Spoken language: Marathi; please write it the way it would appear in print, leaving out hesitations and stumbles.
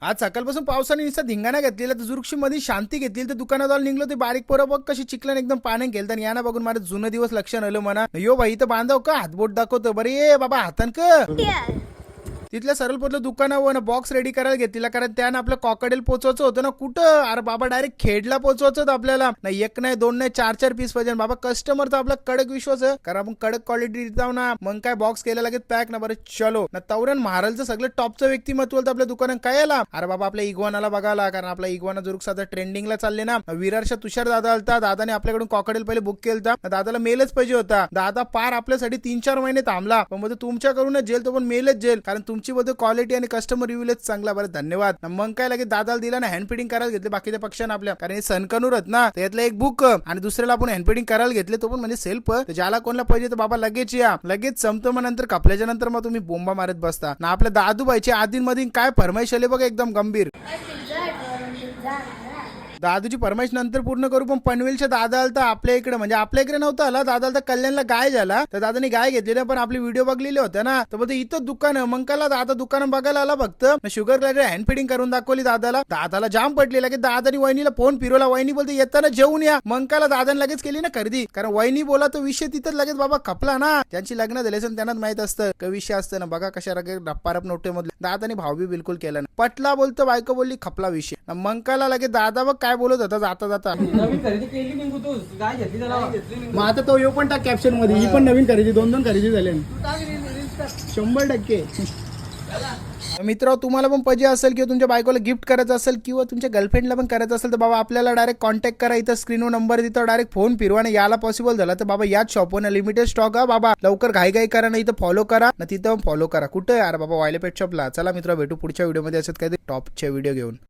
आज सकाळपासून पावसाने नुसता धिंगाणा घेतलेला तर जुरुक्षी मध्ये शांती घेतली तर दुकानात निघलो ते बारीक पोरं बघ कशी चिकलन एकदम पाण्यात गेलं तर याना बघून माझं जुनं दिवस लक्षण आलं म्हणा यो भाई तर बांधव का हातबोट दाखवतो बरे ये बाबा हातान का तिथल्या सरळ पोतलं दुकानावर ना बॉक्स रेडी करायला घेतलेला कारण त्यानं आपलं कॉकडेल पोचवायचं होतं ना कुठं अरे बाबा डायरेक्ट खेडला पोचवायचं होतं आपल्याला नाही एक नाही दोन नाही चार चार पीस पाहिजे बाबा कस्टमरचा आपला कडक विश्वास आहे कारण आपण कडक क्वालिटी देतो ना मग काय बॉक्स केला लगेच पॅक ना बरं चलो ना तवरण महारालचं सगळं टॉपचं व्यक्तिमत्व होतं आपल्या दुकानात काय आला अरे बाबा आपल्या इगवानाला बघायला कारण आपला इगवाना जुरुक साधा ट्रेंडिंगला चालले ना विरारच्या तुषार दादा आलता दादाने आपल्याकडून कॉकडेल पहिले बुक केलता दादाला मेलच पाहिजे होता दादा पार आपल्यासाठी 3-4 महिने थांबला पण मध्ये तुमच्याकडूनच जेल तो पण मेलच जेल कारण तुमची मध्ये क्वालिटी आणि कस्टमर रिव्ह्यूच चांगला बरं धन्यवाद मग काय लगे दादाला दिला ना हँड फिटिंग करायला घेतले बाकीच्या पक्षांना आपल्या कारण हे सनकनूर आहेत ना त्यातलं एक बुक आणि दुसऱ्याला आपण हँड फिटिंग करायला घेतले तो पण म्हणजे सेल्फ ज्याला कोणाला पाहिजे तर बाबा लगेच या लगेच संपतो मग नंतर कापल्याच्या नंतर मग तुम्ही बोंबा मारत बसता ना आपल्या दादूबाईच्या आधीन मधीन काय फरमाईश आले बघा एकदम गंभीर दादूची फरमाईश नंतर पूर्ण करू पण पनवेलच्या दादा आलता आपल्या इकडे म्हणजे आपल्या इकडे नव्हता आला दादा आलता कल्याणला गाय झाला तर दादाने गाय घेतली ना पण आपली व्हिडिओ बघलेले होते ना तर बोलतो इथं दुकान आहे मग काला दादा दुकान बघायला आला फक्त शुगर क्लॅडर हँड फिटिंग करून दाखवली दादाला जाम पडली लगेच दादानी वहिनीला फोन फिरवला वहिनी बोलते येताना जेवून या मग काला दादाने लगेच केली ना खरेदी कारण वहिनी बोला तो विषय तिथं लगेच बाबा खपला ना ज्यांची लग्न झाले त्यांनाच माहित असतं का विषय असतं ना बघा कशा रप्पारप नोटे मधले दादाने भाव बी बिलकुल केला ना पटला बोलतो बायको बोलली खपला विषय मग काला लगेच दादा बघ काय बोलत होता जाता जाता नवीन खरेदी केली निघू तू गाय घेतली त्याला मग आता तो यो पण टाक कॅप्शन मध्ये ही पण नवीन खरेदी दोन खरेदी झाले 100%. मित्र तुम्हाला पण पाहिजे असेल किंवा तुमच्या बायकोला गिफ्ट करायचं असेल किंवा तुमच्या गर्लफ्रेंडला पण करायचं असेल तर बाबा आपल्याला डायरेक्ट कॉन्टॅक्ट करा इथं स्क्रीनवर नंबर तिथं डायरेक्ट फोन फिरवा आणि याला पॉसिबल झाला तर बाबा याच शॉपवर लिमिटेड स्टॉक आहे बाबा लवकर घाई करा ना इथं फॉलो करा ना तिथं फॉलो करा कुठं यार बाबा वायले पेट शॉपला चला मित्र भेटू पुढच्या व्हिडिओमध्ये असत काय टॉपचे व्हिडिओ घेऊन.